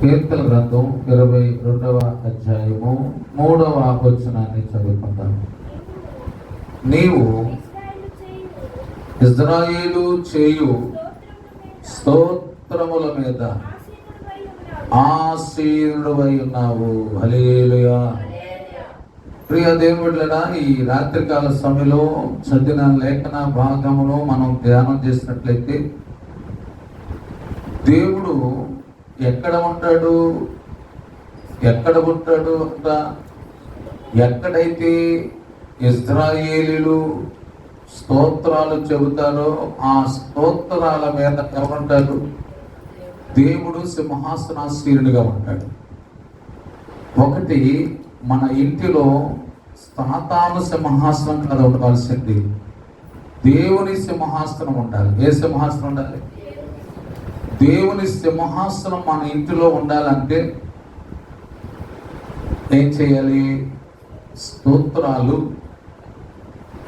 కీర్తన గ్రంథం 22వ అధ్యాయము 3వ వచనాన్ని చదువుకుంటాను. నీవు ఇజ్రాయేలు చేయు స్తోత్రముల మీద ఆసీనుడవై ఉన్నావు. హల్లెలూయా. ప్రియ దేవుళ్ళరా, ఈ రాత్రికాల సమయంలో చదివిన లేఖన భాగమును మనం ధ్యానం చేసినట్లయితే దేవుడు ఎక్కడ ఉంటాడు అంట, ఎక్కడైతే ఇశ్రాయేలీయులు స్తోత్రాలు చెబుతారో ఆ స్తోత్రాల మీద ఎవరుంటారు? దేవుడు సింహాసనాసీనుడిగా ఉంటాడు. ఒకటి, మన ఇంటిలో సాతాను సింహాసనం కదా ఉండాల్సింది, దేవుని సింహాసనం ఉండాలి. ఏ సింహాసనం ఉండాలి? దేవుని సింహాసనం మన ఇంటిలో ఉండాలంటే ఏం చేయాలి? స్తోత్రాలు.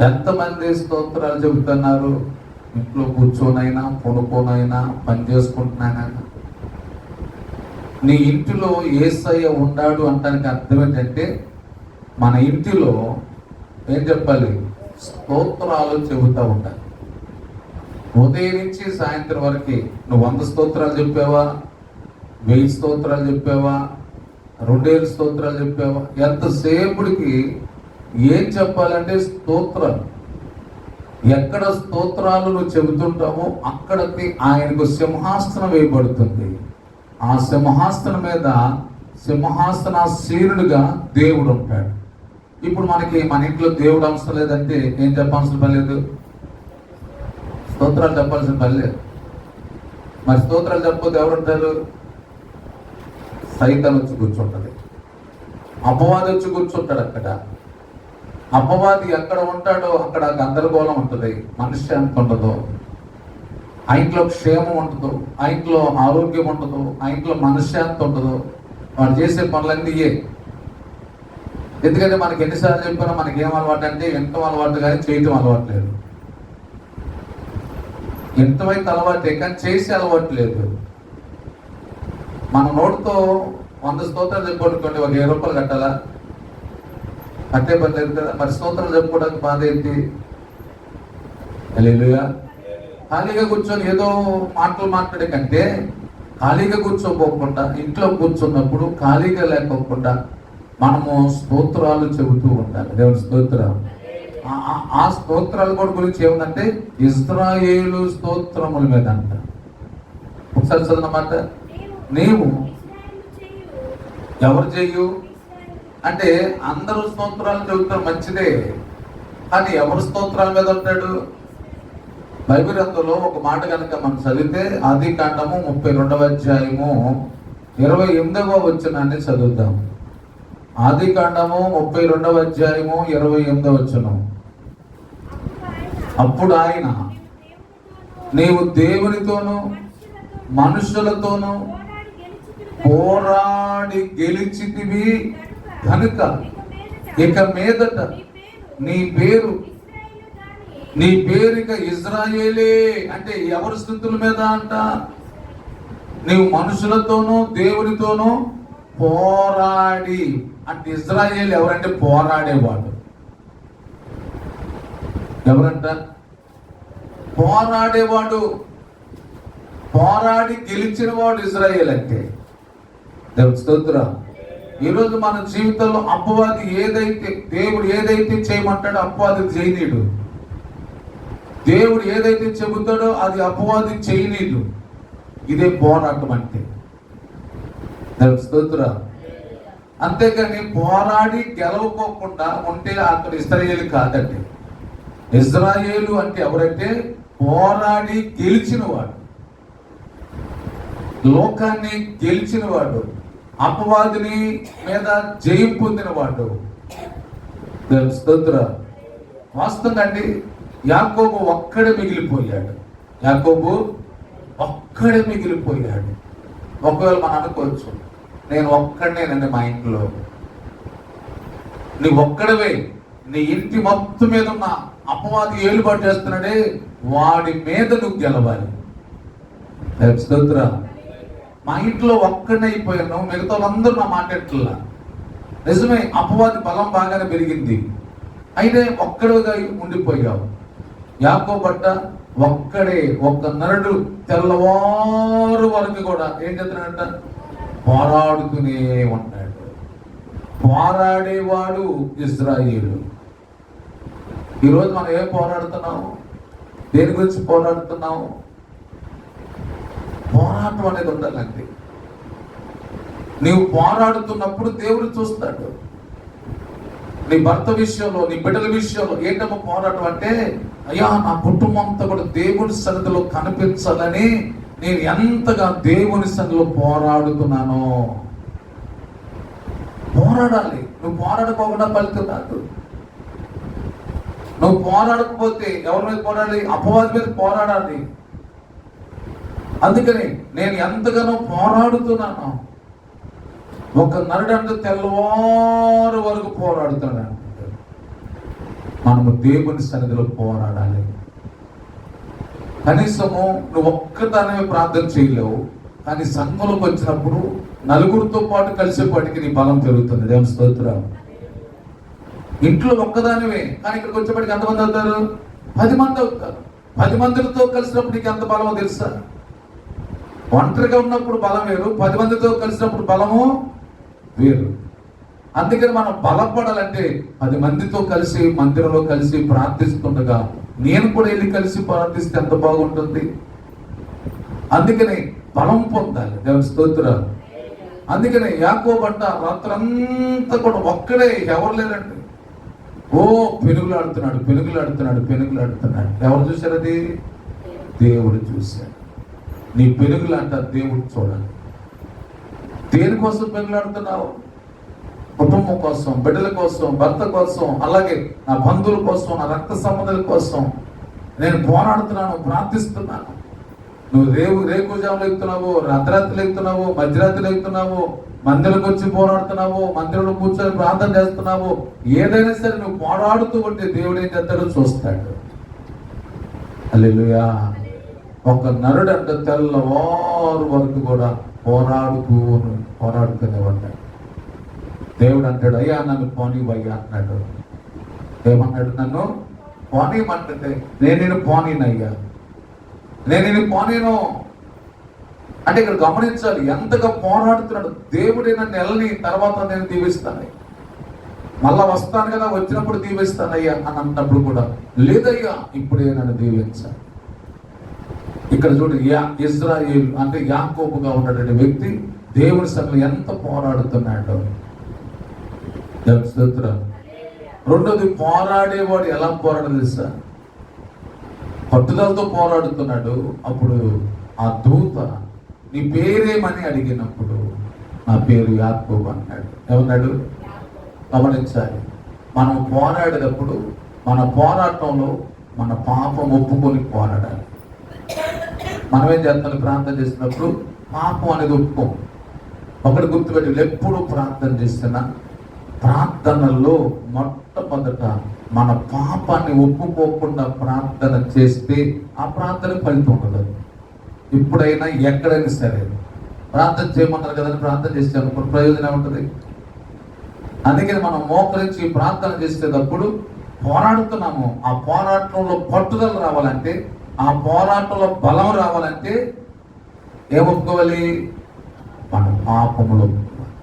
ఎంతమంది స్తోత్రాలు చెబుతున్నారు? ఇంట్లో కూర్చోనైనా, పడుకోనైనా, పని చేసుకుంటున్నానైనా. నీ ఇంటిలో యేసయ్య ఉన్నాడు అంటానికి అర్థం ఏంటంటే మన ఇంటిలో ఏం చెప్పాలి? స్తోత్రాలు చెబుతూ ఉండాలి. ఉదయం నుంచి సాయంత్రం వరకు నువ్వు 100 స్తోత్రాలు చెప్పావా, 1000 స్తోత్రాలు చెప్పావా, 2000 స్తోత్రాలు చెప్పావా, ఎంతసేపుడికి ఏం చెప్పాలంటే స్తోత్రాలు. ఎక్కడ స్తోత్రాలు నువ్వు చెబుతుంటావో అక్కడికి ఆయనకు సింహాసనం వేయబడుతుంది. ఆ సింహాసనం మీద సింహాసనాసీనుడిగా దేవుడు ఉంటాడు. ఇప్పుడు మనకి మన ఇంట్లో దేవుడు అవసరం లేదంటే ఏం చెప్పాల్సిన పని లేదు, స్తోత్రాలు చెప్పాల్సిన పని లేదు. మరి స్తోత్రాలు చెప్పకపోతే ఎవరుంటారు? సైతాన్ వచ్చి కూర్చుంటుంది, అపవాది వచ్చి కూర్చుంటాడు. అక్కడ అపవాది ఎక్కడ ఉంటాడో అక్కడ గందరగోళం ఉంటుంది, మనశ్శాంతి ఉండదు, ఆ ఇంట్లో క్షేమం ఉండదు, ఆ ఇంట్లో ఆరోగ్యం ఉండదు, ఆ ఇంట్లో మనశ్శాంతి ఉండదు. వాడు చేసే పనులన్నీ ఎందుకంటే మనకి ఎన్నిసార్లు చెప్పినా మనకి ఏం అలవాటు అంటే వినటం అలవాటు కానీ చేయటం అలవాటు లేదు. ఎంతవైతే అలవాటే కానీ చేసే అలవాటు లేదు. మన నోటితో 100 స్తోత్రాలు చెప్పుకోండి, ఒక 20 రూపాయలు కట్టాలా? కట్టే పని లేదు కదా. మరి స్తోత్రాలు చెప్పుకోవడానికి బాధ ఏంటి? హల్లెలూయా. ఖాళీగా కూర్చొని ఏదో మాటలు మాట్లాడే కంటే ఖాళీగా కూర్చోపోకుండా ఇంట్లో కూర్చున్నప్పుడు ఖాళీగా లేకోకుండా మనము స్తోత్రాలు చెబుతూ ఉండాలి. దేవుని స్తోత్రం. ఆ స్తోత్రాల కూడా గురించి ఏముందంటే ఇశ్రాయేలు స్తోత్రముల మీద అంట. ఒకసారి చదవనమాట. నీవు ఎవరు చెయ్యు అంటే అందరూ స్తోత్రాలు చెబుతారు, మంచిదే. కానీ ఎవరు స్తోత్రాల మీద ఉంటాడు? బైబిల్ గ్రంథంలో ఒక మాట కనుక మనం చదివితే ఆదికాండము 32వ అధ్యాయము 28వ వచనాన్ని చదువుతాం. ఆదికాండము 32వ అధ్యాయము 28వ వచనం. అప్పుడు ఆయన, నీవు దేవునితోనూ మనుషులతోనూ పోరాడి గెలిచితివి కనుక ఇక మీదట నీ పేరు ఇక ఇజ్రాయేలే. అంటే ఎవరి స్థుతుల మీద అంట? నీవు మనుషులతోనూ దేవునితోనూ పోరాడి. అంటే ఇజ్రాయేల్ ఎవరంటే పోరాడేవాడు. ఎవరంట? పోరాడేవాడు. పోరాడి గెలిచిన వాడు ఇజ్రాయేల్ అంటే. దేవుని స్తోత్రం. ఈరోజు మన జీవితంలో అపవాది దేవుడు ఏదైతే చేయమంటాడో అపవాది చేయనీడు. దేవుడు ఏదైతే చెబుతాడో అది అపవాది చేయనీడు. ఇదే పోరాటం అంటే. దేవుని స్తోత్రం. అంతేకాని పోరాడి గెలవకోకుండా ఉంటే అతడు ఇశ్రాయేలు కాదండి. ఇజ్రాయేలు అంటే ఎవరంటే పోరాడి గెలిచినవాడు, లోకాన్ని గెలిచినవాడు, అపవాదిని మీద జయం పొందినవాడు. స్తోత్రం. వాస్తవంగా అండి, యాకోబు ఒక్కడే మిగిలిపోయాడు. ఒకవేళ మనం అనుకోవచ్చు, నేను ఒక్కడనేనండి మా ఇంట్లో. నీ ఒక్కడవే, నీ ఇంటి మొత్తం మీద ఉన్న అపవాది ఏలుబాటు చేస్తున్నాడే వాడి మీద నువ్వు గెలవాలి. స్తోత్రం. మా ఇంట్లో ఒక్కడే అయిపోయాను, మిగతా వాళ్ళందరూ నా మాట్లాడట్లా. నిజమే, అపవాది బలం బాగానే పెరిగింది, అయితే ఒక్కడుగా ఉండిపోయావు. యాకోబట్ట ఒక్కడే, ఒక్క నరుడు తెల్లవారు వరకు కూడా ఏం చేస్తున్నాడంట? పోరాడుతూనే ఉన్నాడు. పోరాడేవాడు ఇజ్రాయేలు. ఈరోజు మనం ఏం పోరాడుతున్నాము? దేని గురించి పోరాడుతున్నాము? పోరాటం అనేది ఉండాలండి. నీవు పోరాడుతున్నప్పుడు దేవుడు చూస్తాడు. నీ భర్త విషయంలో, నీ బిడ్డల విషయంలో ఏంటమ్మా పోరాటం అంటే, అయ్యా నా కుటుంబం అంతా కూడా దేవుని సన్నిధిలో కనిపించాలని నేను ఎంతగా దేవుని సన్నిధిలో పోరాడుతున్నానో. పోరాడాలి. నువ్వు పోరాడుకోకుండా ఫలితం రాదు. నువ్వు పోరాడకపోతే ఎవరి మీద పోరాడాలి? అపవాది మీద పోరాడాలి. అందుకని నేను ఎంతగానో పోరాడుతున్నాను. ఒక నరుడంటే తెల్లవారు వరకు పోరాడుతున్నాడు. మనము దేవుని సన్నిధిలో పోరాడాలి. కనీసము నువ్వు ఒక్కదానివే ప్రార్థన చేయలేవు, కానీ సంఘంలోకి వచ్చినప్పుడు నలుగురితో పాటు కలిసేపాటికి నీ బలం పెరుగుతుంది. దేవుని స్తోత్రం. ఇంట్లో ఒక్కదానివే, కానీ ఇక్కడికి వచ్చేప్పటికి ఎంతమంది అవుతారు? 10 మంది అవుతారు. 10 మందితో కలిసినప్పుడు నీకు ఎంత బలమో తెలుసా? ఒంటరిగా ఉన్నప్పుడు బలం వేరు, 10 మందితో కలిసినప్పుడు బలము వేరు. అందుకని మనం బలపడాలంటే 10 మందితో కలిసి మందిరంలో కలిసి ప్రార్థిస్తుండగా నేను కూడా వెళ్ళి కలిసి ప్రార్థిస్తే ఎంత బాగుంటుంది. అందుకని బలం పొందాలి. దేవుని స్తోత్రం. అందుకని యాకోబట్ట రాత్రంతా కూడా ఒక్కడే, ఎవరు లేరండి. ఓ పెనుగులాడుతున్నాడు. ఎవరు చూశారు? అది దేవుడు చూశాడు. నీ పెనుగులాట దేవుడు చూడాలి. దేనికోసం పెనుగులాడుతున్నావు? కుటుంబం కోసం, బిడ్డల కోసం, భర్త కోసం, అలాగే నా బంధువుల కోసం, నా రక్త సంబంధాల కోసం నేను పోరాడుతున్నాను, ప్రార్థిస్తున్నాను. నువ్వు రేకుజాములు ఎక్కుతున్నావు, అర్ధరాత్రులు ఎక్కుతున్నావు, మధ్యరాత్రులు ఎక్కుతున్నావు, మందిరంకి వచ్చి పోరాడుతున్నావు, మందిరంలో కూర్చొని ప్రార్థన చేస్తున్నావు. ఏదైనా సరే నువ్వు పోరాడుతూ ఉంటే దేవుడు ఏం చేస్తాడో చూస్తాడు. హల్లెలూయా. ఒక నరుడు అంటే తెల్లవారు వరకు కూడా పోరాడుతూనే ఉంటాడు. దేవుడు అంటాడు, అయ్యా నన్ను పోనీవయ్యా అన్నాడు. ఏమన్నాడు? నన్ను పోనీమంటే నేను పోనీనయ్యా, నేను పోనీను అంటే ఇక్కడ గమనించాలి ఎంతగా పోరాడుతున్నాడు. దేవుడే నన్ను వెళ్ళని తర్వాత నేను దీవిస్తాను, మళ్ళా వస్తాను కదా, వచ్చినప్పుడు దీవిస్తానయ్యా అని అన్నప్పుడు కూడా లేదయ్యా ఇప్పుడే నన్ను దీవించాలి. ఇక్కడ చూడు, ఇజ్రాయేల్ అంటే యాకోబుగా ఉన్నటువంటి వ్యక్తి దేవుని సన్నిధిలో ఎంత పోరాడుతున్నాడు. రెండోది, పోరాడేవాడు ఎలా పోరాడదు తెలుసా? పట్టుదలతో పోరాడుతున్నాడు. అప్పుడు ఆ దూత నీ పేరేమని అడిగినప్పుడు నా పేరు యాకోబు అన్నాడు. ఏమన్నాడు? గమనించాలి. మనం పోరాడేటప్పుడు మన పోరాటంలో మన పాపం ఒప్పుకొని పోరాడాలి. మనమేం చేస్తాను? ప్రార్థన చేసినప్పుడు పాపం అనేది ఒప్పుకోం. ఒకటి గుర్తుపెట్టి, ఎప్పుడు ప్రార్థన చేస్తున్నా ప్రార్థనలో మొట్టమొదట మన పాపాన్ని ఒప్పుకోకుండా ప్రార్థన చేస్తే ఆ ప్రార్థన ఫలితం ఉండదు. ఇప్పుడైనా ఎక్కడైనా సరే ప్రార్థన చేయమన్నారు కదా, ప్రార్థన చేస్తే అనుకున్న ప్రయోజనం ఉంటుంది. అందుకని మనం మోకరించి ప్రార్థన చేసేటప్పుడు పోరాడుతున్నాము. ఆ పోరాటంలో పట్టుదల రావాలంటే, ఆ పోరాటంలో బలం రావాలంటే ఏమొప్పుకోవాలి? మన పాపములు ఒప్పుకోవాలి,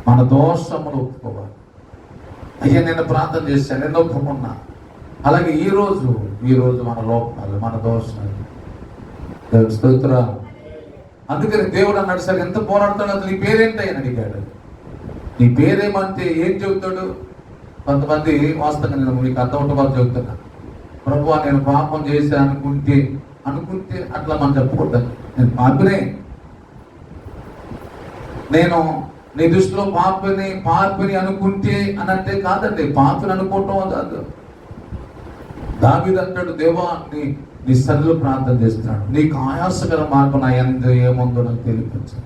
మన దోషములు ఒప్పుకోవాలి. అయ్యా నేను ప్రార్థన చేశాను, నేను ఒప్పుకున్నా. అలాగే ఈరోజు మన లోపాలు, మన దోషాలు. స్తోత్రం. అందుకని దేవుడు అన్నాడు, సరే ఎంత పోరాడుతాడు, అసలు నీ పేరేంటి అని అడిగాడు. నీ పేరేమంటే ఏం చెబుతాడు? కొంతమంది వాస్తవంగా నేను మీకు అర్థం వాళ్ళు చెబుతున్నా, ప్రభువా నేను పాపం చేశా అనుకుంటే అట్లా మనం చెప్పకూడదు. నేను పాపినే, నేను నీ దృష్టిలో పాపిని అనుకుంటే అని అంటే కాదండి. పాపిని అనుకోవటం కాదు. దావీదు అంటాడు, దేవా నీ సన్నిధిలో ప్రార్థన చేస్తున్నాడు, నీకు ఆయాసకర మార్గం నా యందు ఏముందో నాకు తెలియపరచు.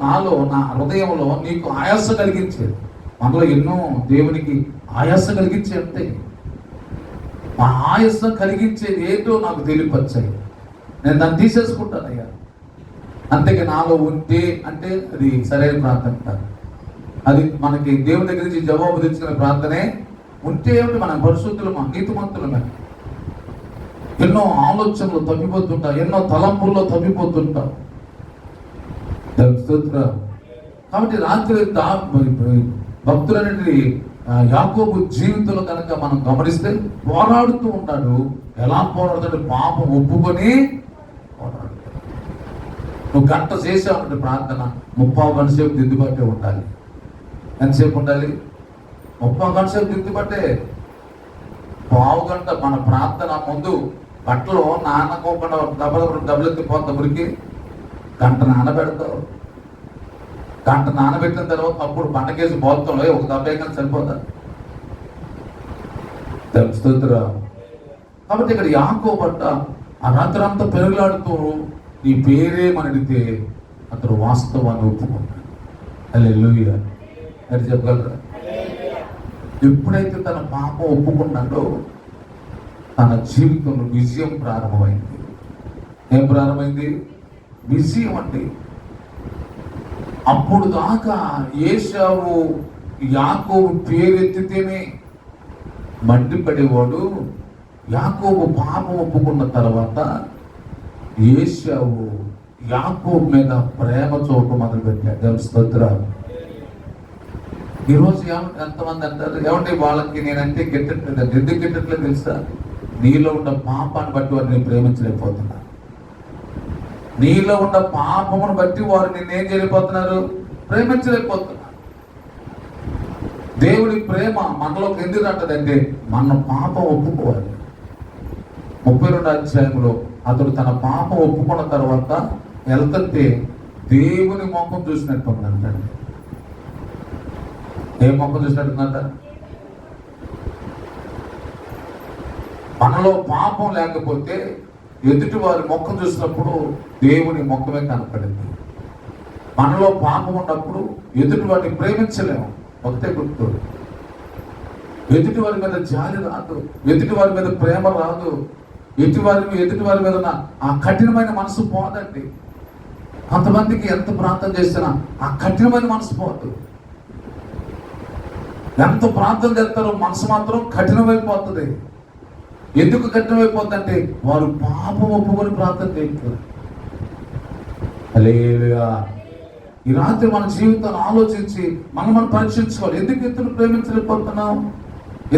నాలో నా హృదయంలో నీకు ఆయాస కలిగించేది. మనలో ఎన్నో దేవునికి ఆయాస కలిగించే అంతే. ఆ ఆయాసం కలిగించేది ఏంటో నాకు తెలియపరచాయి, నేను దాన్ని తీసేసుకుంటానయ్యా. అంతేగా నాలో ఉంటే అంటే అది సరైన ప్రార్థన కాదు. అది మనకి దేవుని దగ్గర నుంచి జవాబు తెచ్చుకునే ప్రార్థనే. ఉంటే ఏమిటి, మనం పరిశుద్ధులమా, నీతిమంతులమే. ఎన్నో ఆలోచనలు తప్పిపోతుంటాం, ఎన్నో తలంపుల్లో తప్పిపోతుంటాం. కాబట్టి రాత్రి భక్తులనేది యాకోబు జీవితంలో కనుక మనం గమనిస్తే పోరాడుతూ ఉంటాడు. ఎలా పోరాడుతాడు? పాపం ఒప్పుకొని పోరాడుతాడు. నువ్వు గంట చేసావు ప్రార్థన, 30 గంట సేపు దిద్దుబాటే ఉండాలి. ఎంతసేపు ఉండాలి? 30 గంట సేపు దిద్దుబాటే. పావు గంట మన ప్రార్థన ముందు బట్టలు నానకోకుండా డబ్బులు ఎత్తిపోతానికి గంట నానబెడతావు. గంట నానబెట్టిన తర్వాత అప్పుడు పండగేసి పోతాం, ఒక దెబ్బ సరిపోతా. తెలుస్తుందిరా. కాబట్టి ఇక్కడ యాకోబు పట్ట ఆ రాత్రి అంతా పెరుగులాడుతూ ఈ పేరేమని అడిగితే అతడు వాస్తవాన్ని ఒప్పుకున్నాడు. హల్లెలూయా అని చెప్పగలరా? ఎప్పుడైతే తన పాపం ఒప్పుకున్నాడో తన జీవితంలో విజయం ప్రారంభమైంది. ఏం ప్రారంభమైంది? విజయం అంటే అప్పుడు దాకా ఏశావు యాకోబు పేరెత్తితేనే మండిపడేవాడు. యాకోబు పాపం ఒప్పుకున్న తర్వాత ఏశావు యాకోబు మీద ప్రేమ చూపడం మొదలుపెట్టాడు. దేవుని స్తోత్రాలు. ఈరోజు ఎంతమంది అంటారు, ఏమంటే వాళ్ళకి నేనంటే గిట్టట్లేదు. ఎందుకు గిట్టట్లేదు తెలుసా? నీలో ఉన్న పాపాన్ని బట్టి వారు నేను ప్రేమించలేకపోతున్నా. నీలో ఉన్న పాపమును బట్టి వారు నేనేం చేయలేకపోతున్నారు? ప్రేమించలేకపోతున్నారు. దేవుడి ప్రేమ మనలోకి ఎందుకు అంటదంటే మన పాపం ఒప్పుకోవాలి. 32వ అధ్యాయంలో అతడు తన పాపం ఒప్పుకున్న తర్వాత వెళ్తుంటే దేవుని ముఖం చూసినట్టు ఉందంటండి. ఏ ముఖం చూసినట్టుందంట? మనలో పాపం లేకపోతే ఎదుటి వారి ముఖం చూసినప్పుడు దేవుని ముఖమే కనపడింది. మనలో పాపం ఉన్నప్పుడు ఎదుటి వారిని ప్రేమించలేము. ఒకటే గుర్తు, ఎదుటి వారి మీద జాలి రాదు, ఎదుటి వారి మీద ప్రేమ రాదు, ఎదుటి వారి మీద ఉన్న ఆ కఠినమైన మనసు పోదండి. కొంతమందికి ఎంత ప్రార్థన చేసినా ఆ కఠినమైన మనసు పోదు. ఎంత ప్రార్థన చేస్తారో మనసు మాత్రం కఠినమైపోతుంది. ఎందుకు కఠినమైపోతుందంటే వారు పాపం ఒప్పుకొని ప్రార్థన చేస్తారు. హల్లెలూయా. ఈ రాత్రి మన జీవితాన్ని ఆలోచించి మనం పరీక్షించుకోవాలి. ఎందుకు ఇతరులు ప్రేమించలేకపోతున్నాం?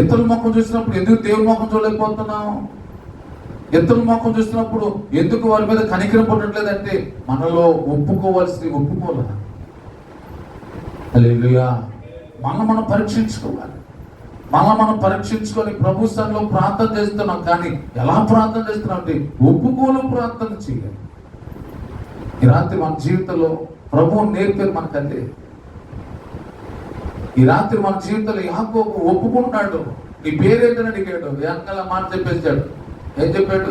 ఇతరుల ముఖం చూసినప్పుడు ఎందుకు దేవుని ముఖం చూడలేకపోతున్నాం? ఇతరుల ముఖం చూసినప్పుడు ఎందుకు వారి మీద కనికరం పడట్లేదంటే మనలో ఒప్పుకోవాలి. హల్లెలూయా. మనం పరీక్షించుకోవాలి. మనం పరీక్షించుకొని ప్రభు సన్నిధిలో ప్రార్థన చేస్తున్నాం. కానీ ఎలా ప్రార్థన చేస్తున్నాం అంటే ఒప్పుకోలు ప్రార్థన చేయాలి. ఈ రాత్రి మన జీవితంలో ప్రభువు నేర్పేది మనకంటే. ఈ రాత్రి మన జీవితంలో యాకోబు ఒప్పుకుంటున్నాడు. నీ పేరేంటని అడిగాడు. వెనకాల మాట చెప్పేశాడు. ఏం చెప్పాడు?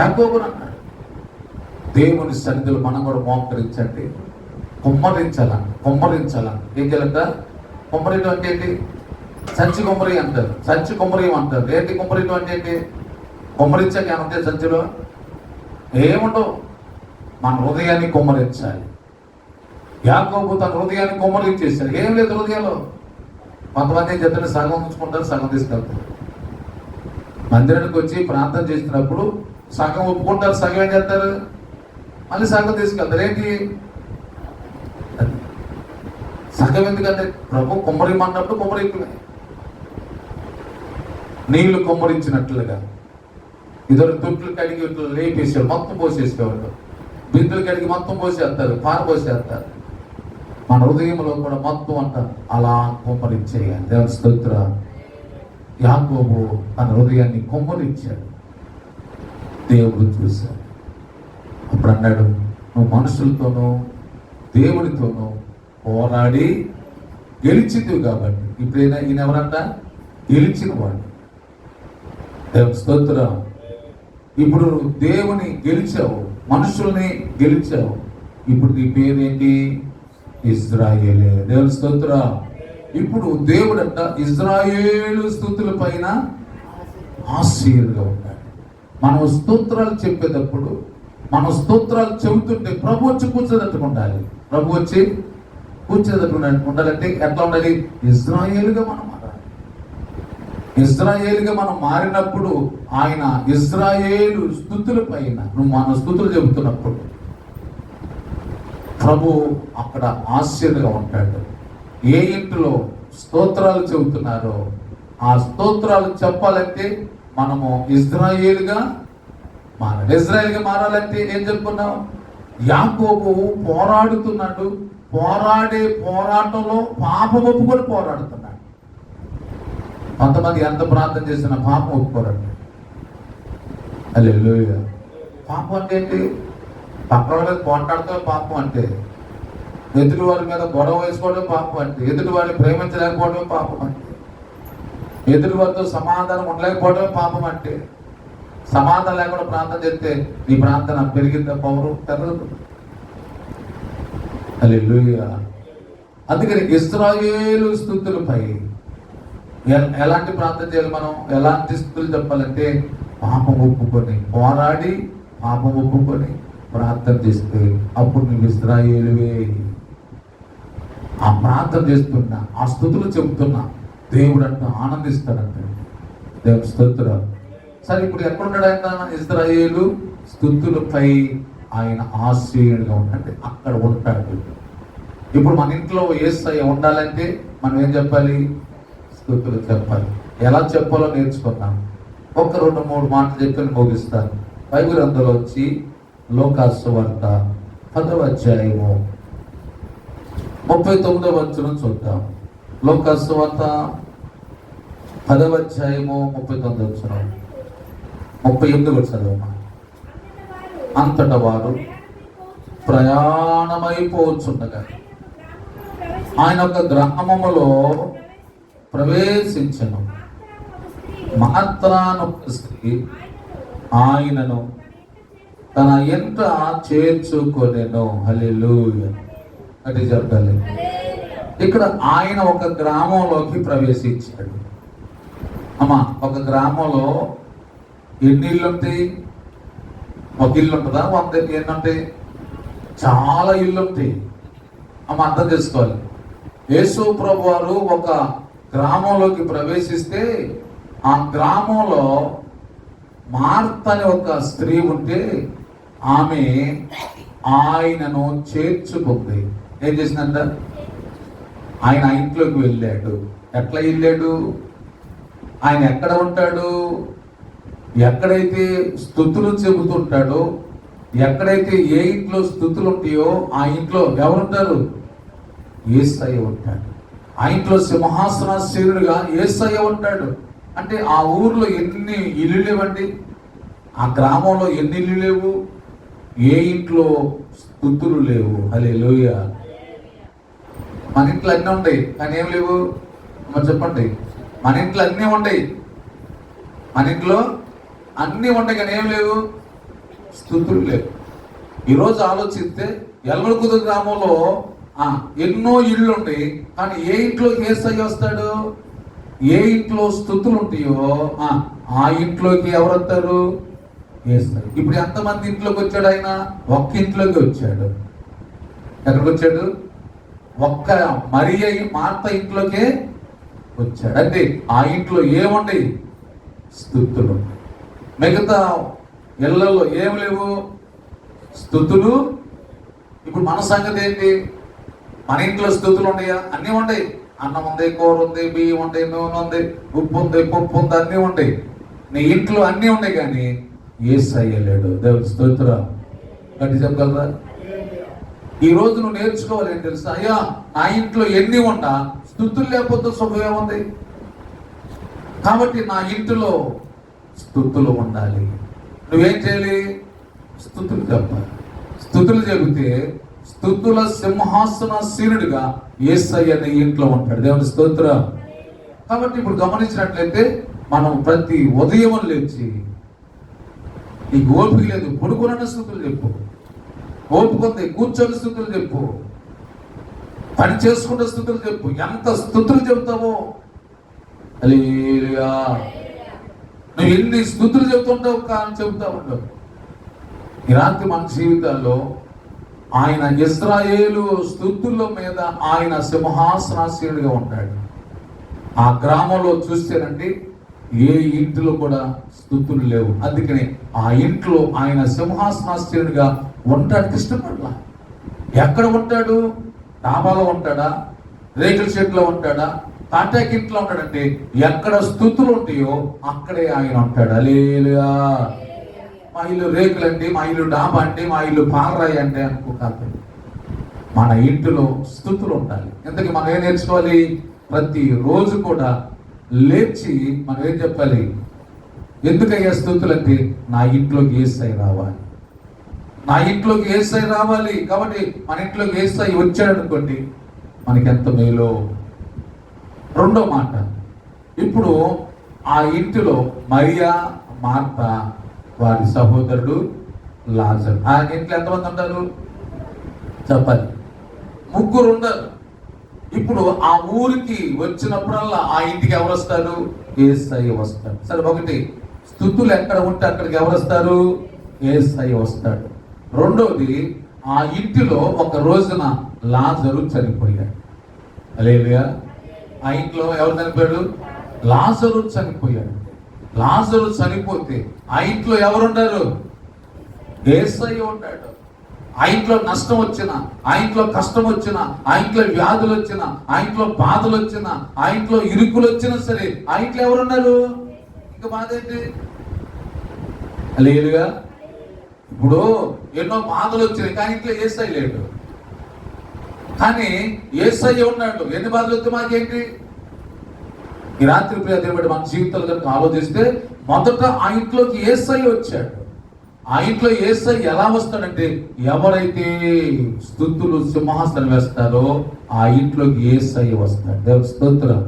యాకోబు అన్నాడు. దేవుని సన్నిధిలో మనం కూడా మోకరించండి, కుమ్మరించాలంట. ఏం చేయాలంట? కుమ్మరించడం అంటే ఏంటి? సంచి కుమ్మరి అంటారు, సంచి కుమ్మరి అంటారు. ఏంటి కుమ్మరించడం అంటే ఏంటి? కుమ్మరించాక ఏమంటే సంచిలో ఏముండవు, మన హృదయాన్ని కుమ్మరించాలి. యాకోబు తన హృదయాన్ని కుమ్మరించేశాడు. ఏం లేదు హృదయంలో. కొంతమంది ఏం చెప్తారు, సగం ఉంచుకుంటారు, సగం తీసుకెళ్తారు. మందిరానికి వచ్చి ప్రార్థన చేసినప్పుడు సగం ఒప్పుకుంటారు, సగం ఏం చేస్తారు? మళ్ళీ సగం తీసుకెళ్తారు. ఏంటి సగం? ఎందుకంటే ప్రభు కుమ్మరిమన్నప్పుడు కుమ్మరింపులే. నీళ్లు కుమ్మరించినట్లుగా ఇద్దరు తొట్లు కడిగి ఇట్లా లేపేసాడు, మొత్తం పోసేసేవాళ్ళు. బిందులు కడిగి మొత్తం పోసేస్తారు, పారపోసేస్తారు. మన హృదయంలో కూడా మొత్తం అంట అలా కుమ్మరించేయాలి. దేవుని స్తోత్రం. యాకోబు తన హృదయాన్ని కుమ్మరించాడు. దేవుడు చూశాడు. అప్పుడు అన్నాడు, నువ్వు మనుషులతోనూ దేవుడితోనూ పోరాడి గెలిచింది కాబట్టి. ఇప్పుడు ఈయన ఎవరంట? గెలిచిన వాడు. దేవుని స్తోత్రం. ఇప్పుడు దేవుని గెలిచావు, మనుషుల్ని గెలిచావు. ఇప్పుడు నీ పేరేంటి? ఇజ్రాయేలే. దేవుని స్తోత్రం. ఇప్పుడు దేవుడంట ఇజ్రాయేలు స్తుతుల పైన ఆశీర్గా ఉన్నాడు. మనం స్తోత్రాలు చెప్పేటప్పుడు మనం స్తోత్రాలు చెబుతుంటే ప్రభు వచ్చి కూర్చోదట్టుకు ఉండాలి. ప్రభు వచ్చి కూర్చోదట్టుకు ఉండాలంటే ఎట్లా ఉండాలి? ఇజ్రాయేలుగా మనం మారాలి. ఇజ్రాయేలుగా మనం మారినప్పుడు ఆయన ఇజ్రాయేలు స్తుతుల పైన నువ్వు మన స్తుతులు చెబుతున్నప్పుడు ప్రభు అక్కడ ఆశ్చర్యంగా ఉంటాడు. ఏ ఇంటిలో స్తోత్రాలు చెబుతున్నారో ఆ స్తోత్రాలు చెప్పాలంటే మనము ఇజ్రాయేలుగా మారాలి. ఇజ్రాయేల్గా మారాలంటే ఏం చెప్పుకున్నాం? యాకోబు పోరాడుతున్నాడు. పోరాడే పోరాటంలో పాపం ఒప్పుకొని పోరాడుతున్నాడు. కొంతమంది ఎంత ప్రార్థన చేసినా పాపం ఒప్పుకోరండి. హల్లెలూయా. పాపం అంటే ఏంటి? పక్కన మీద పోట్లాడతాం పాపం అంటే, ఎదుటి వారి మీద గొడవ వేసుకోవడం పాపం అంటే, ఎదుటి వారిని ప్రేమించలేకపోవడం పాపం అంటే, ఎదుటి వారితో సమాధానం ఉండలేకపోవడం పాపం అంటే, సమాధానం లేకుండా ప్రార్థన చేస్తే నీ ప్రార్థన పెరిగిందా? పౌరు పెరగదు. హల్లెలూయా. అందుకని ఇశ్రాయేలు స్తుతులపై ఎలాంటి ప్రార్థన చేయాలి? మనం ఎలాంటి స్తుతులు చెప్పాలంటే పాపం ఒప్పుకొని పోరాడి పాపం ఒప్పుకొని ప్రార్థన చేస్తే అప్పుడు నువ్వు ఇశ్రాయేలువే. ఆ ప్రార్థన చేస్తున్నా, ఆ స్తుతులు చెబుతున్నా దేవుడు అంట ఆనందిస్తాడంట. దేవుడు స్తోత్రం. సరే, ఇప్పుడు ఎక్కడున్నాడు ఆయన? ఇశ్రాయేలు స్తుతులపై ఆయన ఆశ్చర్యంగా ఉంటాడు, అక్కడ ఉంటాడు. ఇప్పుడు మన ఇంట్లో యేసయ్య ఉండాలంటే మనం ఏం చెప్పాలి? స్తుతులు చెప్పాలి. ఎలా చెప్పాలో నేర్చుకున్నాం. ఒక 2-3 మాటలు చెప్పి ముగిస్తాను. బైబిల్ అందులో వచ్చి లోకాసు సువార్త 10వ అధ్యాయము 39వ వచనం చూద్దాం. లోకాసు సువార్త 10వ అధ్యాయము 39వ వచనం, 38 కూడా చదవమా. అంతటా వారు ప్రయాణమైపోవచ్చుండగా ఆయన ఒక గ్రామములో ప్రవేశించను. మాత్రాను స్త్రీ ఆయనను తన ఎంట చేర్చుకొనెను. హల్లెలూయా. అది చెప్పాలి. ఇక్కడ ఆయన ఒక గ్రామంలోకి ప్రవేశించాడు. అమ్మా, ఒక గ్రామంలో ఎన్ని ఇల్లు ఉంటాయి? ఒక ఇల్లు ఉంటుందా? 100 ఎన్ని ఉంటాయి? చాలా ఇల్లు ఉంటాయి. అమ్మ, అర్థం చేసుకోవాలి. యేసు ప్రభు వారు ఒక గ్రామంలోకి ప్రవేశిస్తే ఆ గ్రామంలో మార్త అనే ఒక స్త్రీ ఉంటే ఆమె ఆయనను చేర్చుకుంది. ఏం చేసిందంట? ఆయన ఆ ఇంట్లోకి వెళ్ళాడు. ఎట్లా వెళ్ళాడు? ఆయన ఎక్కడ ఉంటాడు? ఎక్కడైతే స్తుతులు చెబుతుంటాడో, ఎక్కడైతే ఏ ఇంట్లో స్తుతులు ఉంటాయో ఆ ఇంట్లో ఎవరుంటారు? యేసయ్య ఉంటాడు. ఆ ఇంట్లో సింహాసనాసీనుడిగా యేసయ్య ఉంటాడు. అంటే ఆ ఊర్లో ఎన్ని ఇల్లు లేవండి? ఆ గ్రామంలో ఎన్ని ఇల్లు లేవు? ఏ ఇంట్లో స్తుతులు లేవు? హల్లెలూయా. మన ఇంట్లో అన్నీ ఉన్నాయి కానీ ఏం లేవు? మరి చెప్పండి. మన ఇంట్లో అన్నీ ఉన్నాయి, మన ఇంట్లో అన్నీ ఉన్నాయి కానీ ఏం లేవు? స్తుతులు లేవు. ఈరోజు ఆలోచిస్తే ఎల్మడుకుదు గ్రామంలో ఎన్నో ఇళ్ళు ఉన్నాయి కానీ ఏ ఇంట్లో యేసయ్య వస్తాడు? ఏ ఇంట్లో స్తుతులు ఉంటాయో ఆ ఇంట్లోకి ఎవరు వస్తారు? యేసయ్య. ఇప్పుడు ఎంతమంది ఇంట్లోకి వచ్చాడు ఆయన? ఒక్క ఇంట్లోకి వచ్చాడు. ఎక్కడికి వచ్చాడు? ఒక్క మార్త ఇంట్లోకే వచ్చాడు. అంటే ఆ ఇంట్లో ఏముండి? స్తుతులు. మిగతా ఇళ్లలో ఏం లేవు? స్తుతులు. ఇప్పుడు మన సంగతి ఏంటి? మన ఇంట్లో స్తుతులు ఉన్నాయా? అన్నీ ఉన్నాయి. అన్నం ఉంది, కూర ఉంది, బియ్యం ఉంది, నూనె ఉంది, ఉప్పు ఉంది, పప్పు ఉంది, అన్నీ ఉన్నాయి. నీ ఇంట్లో అన్నీ ఉన్నాయి కానీ యేసయ్య లేడు. దేవుడి స్తోత్రం. గట్టి చెప్పగలరా? ఈ రోజు నువ్వు నేర్చుకోవాలి ఏం తెలుసా? అయ్యా, నా ఇంట్లో ఎన్ని ఉన్నా స్తుతులు లేకపోతే సుఖం ఏముంది? కాబట్టి నా ఇంటిలో స్తుతులు ఉండాలి. నువ్వేం చేయాలి? స్తుతులు చెప్పాలి. స్తుతులు చెబితే స్తుతుల సింహాసనాసీనుడిగా యేసయ్య నీ ఇంట్లో ఉంటాడు. దేవుని స్తోత్రం. కాబట్టి ఇప్పుడు గమనించినట్లయితే మనం ప్రతి ఉదయం లేచి, నీకు ఓపిక లేదు పడుకున్న స్తుతులు చెప్పు, ఓపుకుంది కూర్చొని స్తుతులు చెప్పు, పని చేసుకున్న స్తుతులు చెప్పు. ఎంత స్తుతులు చెబుతావో, హల్లెలూయా, నువ్వు ఎన్ని స్తుతులు చెబుతుంటావు కానీ చెబుతా ఉండవు. ఈ రాత్రి మన జీవితాల్లో ఆయన ఇశ్రాయేలు స్తుతుల మీద ఆయన సింహాసనాసీనుడిగా ఉంటాడు. ఆ గ్రామంలో చూస్తేనండి ఏ ఇంటిలో కూడా స్తుతులు లేవు. అందుకని ఆ ఇంట్లో ఆయన సింహాసనాసీనుడిగా ఉండటానికి ఇష్టపడలా. ఎక్కడ ఉంటాడు? డాబాలో ఉంటాడా? రేకుల షెడ్లో ఉంటాడా? తాటాకి ఇంట్లో ఉంటాడంటే ఎక్కడ స్తుతులు ఉంటాయో అక్కడే ఆయన ఉంటాడు. హల్లెలూయా. మా ఇల్లు రేకులండి, మా ఇల్లు డాబా అంటే, మా ఇల్లు పాలరాయి అంటే అనుకోకాదు. మన ఇంటిలో స్తుతులు ఉండాలి. ఎందుకు మనం ఏం నేర్చుకోవాలి? ప్రతి రోజు కూడా లేచి మనం ఏం చెప్పాలి? ఎందుకయ్యా స్తుతులు అంటే నా ఇంట్లోకి యేసయ్య రావాలి, నా ఇంట్లోకి యేసయ్య రావాలి. కాబట్టి మన ఇంట్లోకి యేసయ్య వచ్చాడు అనుకోండి, మనకి ఎంత మేలో. రెండో మాట, ఇప్పుడు ఆ ఇంటిలో మరియా, మార్త, వారి సహోదరుడు లాజరు. ఆ ఇంట్లో ఎంతమంది ఉంటారు చెప్పాలి? ముగ్గురు ఉండరు. ఇప్పుడు ఆ ఊరికి వచ్చినప్పుడల్లా ఆ ఇంటికి ఎవరు వస్తారు? యేసయ్య వస్తాడు. సరే, ఒకటి స్తుతులు ఎక్కడ ఉంటే అక్కడికి ఎవరు వస్తారు? యేసయ్య వస్తాడు. రెండోది, ఆ ఇంటిలో ఒక రోజున లాజరు చనిపోయాడు. హల్లెలూయా. ఆ ఇంట్లో ఎవరు చనిపోయాడు? లాజరు చనిపోయాడు. లాజరు చనిపోతే ఆ ఇంట్లో ఎవరుంటారు? యేసయ్య ఉంటాడు. ఆ ఇంట్లో నష్టం వచ్చినా, ఆ ఇంట్లో కష్టం వచ్చినా, ఆ ఇంట్లో వ్యాధులు వచ్చినా, ఆ ఇంట్లో బాధలు వచ్చినా, ఆ ఇంట్లో ఇరుకులు వచ్చినా సరే ఆ ఇంట్లో ఎవరున్నారు? ఇంకా బాధ ఏంటి? లేదుగా. ఇప్పుడు ఎన్నో బాధలు వచ్చినాయి కానీ ఇంట్లో యేసయ్య లేడు. కానీ యేసయ్య ఉన్నాడు. ఎన్ని బాధలు వస్తే మాకేంటి? ఈ రాత్రి ప్రియ దేవుడు మన జీవితాలు కనుక ఆలోచిస్తే మొదట ఆ ఇంట్లోకి యేసయ్య వచ్చాడు. ఆ ఇంట్లో యేసయ్య ఎలా వస్తాడంటే ఎవరైతే స్తుతులు సింహాసనం వేస్తారో ఆ ఇంట్లోకి యేసయ్య వస్తాడు. దేవుని స్తోత్రం.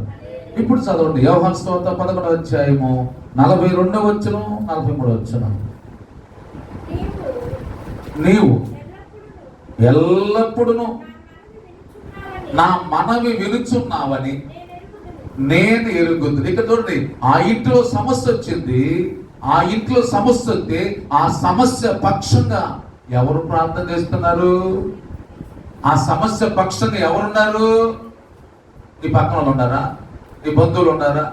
ఇప్పుడు చదవండి యోహాను సువార్త 11వ అధ్యాయము 42వ వచనం 43వ వచనం. నీవు ఎల్లప్పుడూ నా మనవి వినుచున్నావని నేను ఎరుగుతుంది. ఇక్కడ చూడండి, ఆ ఇంట్లో సమస్య వచ్చింది. ఆ ఇంట్లో సమస్య వస్తే ఆ సమస్య పక్షంగా ఎవరు ప్రార్థన చేస్తున్నారు? ఆ సమస్య పక్షంగా ఎవరున్నారు? నీ పక్కన వాళ్ళు ఉన్నారా? నీ బంధువులు ఉన్నారా?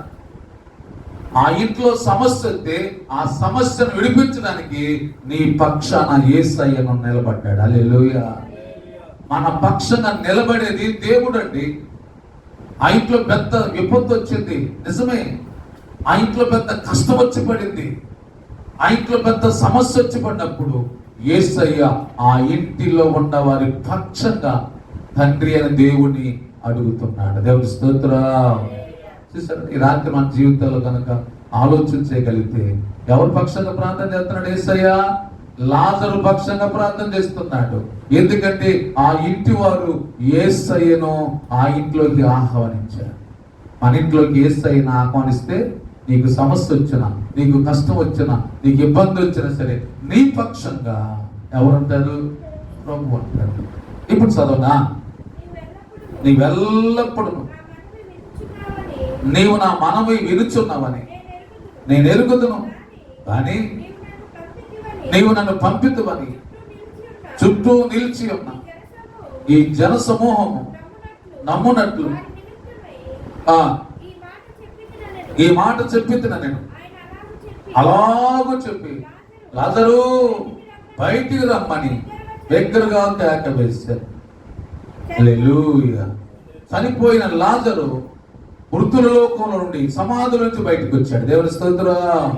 ఆ ఇంట్లో సమస్య వస్తే ఆ సమస్యను విడిపించడానికి నీ పక్షాన యేసయ్య నిలబడ్డాడు. హల్లెలూయా. మన పక్షాన నిలబడేది దేవుడు అండి. ఆ ఇంట్లో పెద్ద విపత్తు వచ్చింది, నిజమే. ఆ ఇంట్లో పెద్ద కష్టం వచ్చి పడింది, ఆ ఇంట్లో పెద్ద సమస్య వచ్చి పడినప్పుడు యేసయ్య ఆ ఇంటిలో ఉన్న వారి పక్షంగా తండ్రి అయిన దేవుని అడుగుతున్నాడు. దేవుని స్తోత్రం. చూసారు, ఈ రాత్రి మన జీవితాల్లో కనుక ఆలోచించగలిగితే ఎవరి పక్షంగా ప్రార్థన చేస్తున్నాడు? యేసయ్య లాజరు పక్షంగా ప్రార్థన చేస్తున్నాడు. ఎందుకంటే ఆ ఇంటి వారు యేసయ్యను ఆ ఇంట్లోకి ఆహ్వానించారు. మన ఇంట్లోకి యేసయ్యను ఆహ్వానిస్తే నీకు సమస్య వచ్చినా, నీకు కష్టం వచ్చినా, నీకు ఇబ్బంది వచ్చినా సరే నీ పక్షంగా ఎవరుంటారు? ప్రభు అంటారు. ఇప్పుడు చదవనా, నీవెల్లప్పుడు నీవు నా మనవి వినుచున్నావని నేను ఎరుగుదును, కానీ నీవు నన్ను పంపితువని చుట్టూ నిలిచి ఉన్న ఈ జన సమూహము నమ్మునట్లు ఈ మాట చెప్పిన నేను అలాగూ చెప్పి లాజరు బయటికి రమ్మని దగ్గరగా కేక వేశారు. హల్లెలూయా. చనిపోయిన లాజరు మృతుల లోకంలో నుండి సమాధుల నుంచి బయటకు వచ్చాడు. దేవుని స్తోత్రం.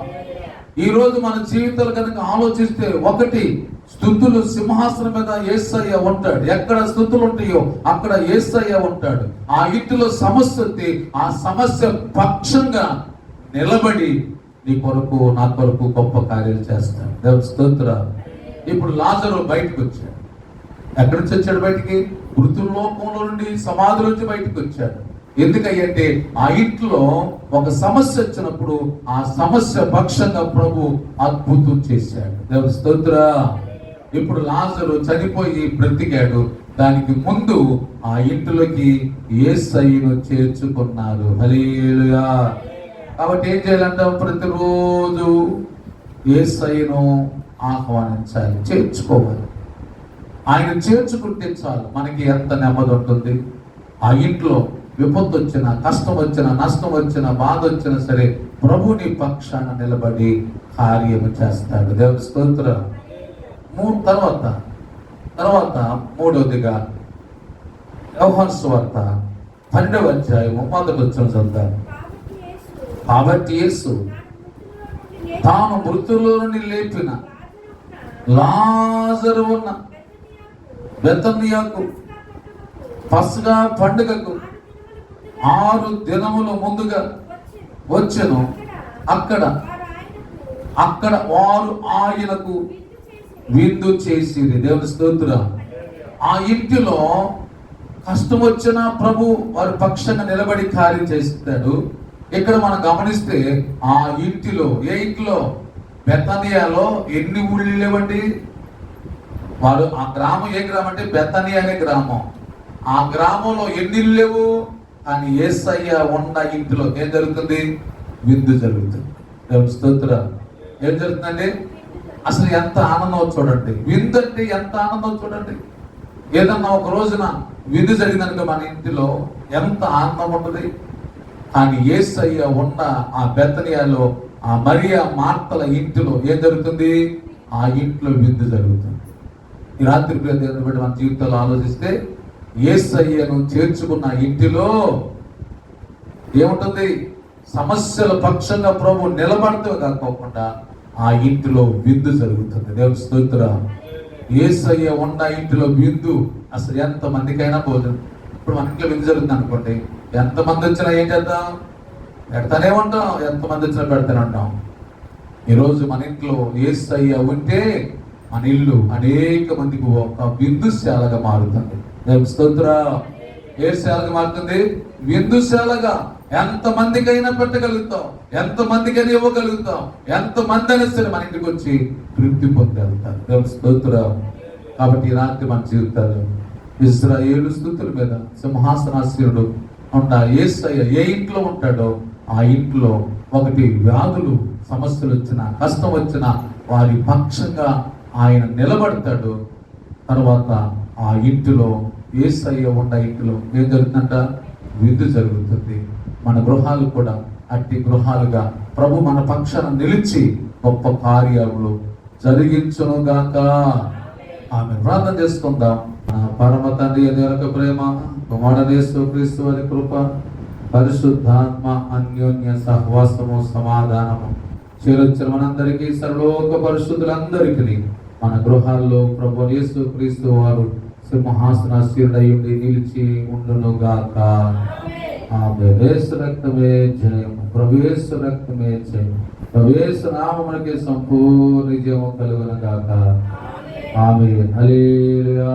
ఈ రోజు మన జీవితాలు కనుక ఆలోచిస్తే, ఒకటి, స్తుతులు సింహాసనం మీద యేసయ్య ఉంటాడు. ఎక్కడ స్తుతులు ఉంటాయో అక్కడ యేసయ్య ఉంటాడు. ఆ ఇంటిలో సమస్య వస్తే ఆ సమస్య పక్షంగా నిలబడి నీ కొరకు నా కొరకు గొప్ప కార్యాలు చేస్తాడు. దేవుని స్తోత్రం. ఇప్పుడు లాజరు బయటకు వచ్చాడు. ఎక్కడి నుంచి వచ్చాడు బయటికి? మృతుల లోకంలో నుండి సమాధుల నుంచి బయటకు వచ్చాడు. ఎందుకంటే ఆ ఇంట్లో ఒక సమస్య వచ్చినప్పుడు ఆ సమస్య పక్షంగా ప్రభు అద్భుతం చేశాడు. దేవుని స్తోత్రం. ఇప్పుడు లాజరు చనిపోయి బ్రతికాడు. దానికి ముందు ఆ ఇంటిలోకి యేసయ్యను చేర్చుకున్నారు. హల్లెలూయా. కాబట్టి ఏం చేయాలంటే ప్రతిరోజు యేసయ్యను ఆహ్వానించాలి, చేర్చుకోవాలి. ఆయన చేర్చుకుంటే చాలు మనకి ఎంత నెమ్మది ఉంటుంది. ఆ ఇంట్లో విపత్తు వచ్చినా, కష్టం వచ్చినా, నష్టం వచ్చినా, బాధ వచ్చినా సరే ప్రభుని పక్షాన నిలబడి కార్యము చేస్తాడు. దేవుని స్తోత్రం. తర్వాత మూడవదిగా యోహాను సువార్త 12వ అధ్యాయము 1వ వచనం చదువుతాను. కాబట్టి యేసు తాను మృతుల్లో నుండి లేపిన లాజరు ఉన్న బెతనియాకు పస్కా పండుగకు 6 దినముల ముందుగా వచ్చెను. అక్కడ వారు ఆయనకు విందు చేసిరి. దేవుని స్తోత్రం. ఆ ఇంటిలో కష్టం వచ్చినా ప్రభు వారి పక్షంగా నిలబడి కార్యం చేస్తాడు. ఇక్కడ మనం గమనిస్తే ఆ ఇంటిలో, ఏ ఇంట్లో? బెతనియాలో ఎన్ని ఊళ్ళు లేవండి? వారు ఆ గ్రామం ఏ గ్రామం అంటే బెతనియా అనే గ్రామం. ఆ గ్రామంలో ఎన్ని ఇళ్ళు లేవు, కానీ యేసయ్య ఉన్న ఇంటిలో ఏం జరుగుతుంది? విందు జరుగుతుంది. దేవుని స్తోత్రం. ఏం జరుగుతుందండి? అసలు ఎంత ఆనందం చూడండి. విందు అంటే ఎంత ఆనందం చూడండి. ఏదన్నా ఒక రోజున విందు జరిగిందనుకో మన ఇంటిలో ఎంత ఆనందం ఉంటుంది. కానీ యేసయ్య ఉన్న ఆ బెతనియాలో, ఆ మరియా మార్తల ఇంటిలో ఏం జరుగుతుంది? ఆ ఇంట్లో విందు జరుగుతుంది. ఈ రాత్రి దేవుని బట్టి మన జీవితాల్లో ఆలోచిస్తే యేసయ్యను చేర్చుకున్న ఇంటిలో ఏముంటుంది? సమస్యల పక్షంగా ప్రభు నిలబడుతూ కాకోకుండా ఆ ఇంటిలో విందు జరుగుతుంది. దేవుని స్తోత్రం. యేసయ్య ఉన్న ఇంటిలో విందు అసలు ఎంత మందికైనా భోజనం. ఇప్పుడు మన ఇంట్లో విందు జరుగుతుంది అనుకోండి, ఎంతమంది వచ్చినా ఏం చేద్దాం? పెడతానే ఉంటాం. ఎంతమంది వచ్చినా పెడతానే ఉంటాం. ఈరోజు మన ఇంట్లో యేసయ్య ఉంటే మన ఇల్లు అనేక మందికి ఒక విందుశాలగా మారుతుంది. దేవుని స్తోత్రం. ఏ శాలగా మారుతుంది? విందుశాలగా. ఎంతమందికైనా పెట్టగలుగుతాం, ఎంతమందికైనా ఇవ్వగలుగుతాం, ఎంతమంది అయినా సరే మన ఇంటికి వచ్చి తృప్తి పొందగలుగుతారు. దేవుని స్తోత్రం. కాబట్టి ఈ రాత్రి మన జీవితాలు ఇశ్రాయేలు స్తుతుల మీద సింహాసనాసీనుడు ఉన్న యేసయ్య ఏ ఇంట్లో ఉంటాడో ఆ ఇంట్లో ఒకటి వ్యాధులు, సమస్యలు వచ్చినా, కష్టం వచ్చినా వారి పక్షంగా ఆయన నిలబడతాడు. తర్వాత ఆ ఇంటిలో, యేసయ్య ఉన్న ఇంటిలో ఏం జరుగుతుందంట? విందు జరుగుతుంది. మన గృహాలు కూడా అట్టి గృహాలుగా ప్రభు మన పక్షాన నిలిచి గొప్ప కార్యాలు జరిగించునుగాక. ఆమె ప్రార్థన చేసుకుందాం. పరమ తండ్రి యొక్క ప్రేమ, కుమారుడు యేసుక్రీస్తు వారి కృప, పరిశుద్ధాత్మ అన్యోన్య సహవాసము, సమాధానము చేరొచ్చిన మనందరికీ, సర్వలోక పరిశుద్ధులందరికీ మన గృహాల్లో ప్రభు యేసుక్రీస్తు వారు సింహాసనాసీనుడై ఉండి నిలిచి ఉండునుగాక. ఆమె యేసు రక్తమే జయము, ప్రభు యేసు రక్తమే జయము, ప్రభు యేసు నామమునకే సంపూర్ణ విజయము కలుగునుగాక. ఆమేన్. హల్లెలూయా.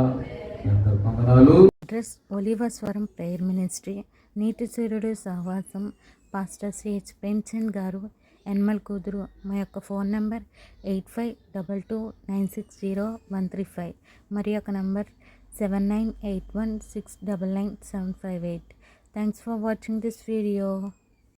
వందనాలు. అడ్రస్ ఒలివస్వరం ప్రేయర్ మినిస్ట్రీ, నీతి సూర్యుడు సహవాసం, పాస్టర్ సిహెచ్ ప్రేమ్చంద్ గారు, ఎన్మల్ కూతురు. మా యొక్క ఫోన్ నెంబర్ 8522960135. మరి యొక్క number 7981699758. Thanks for watching this video.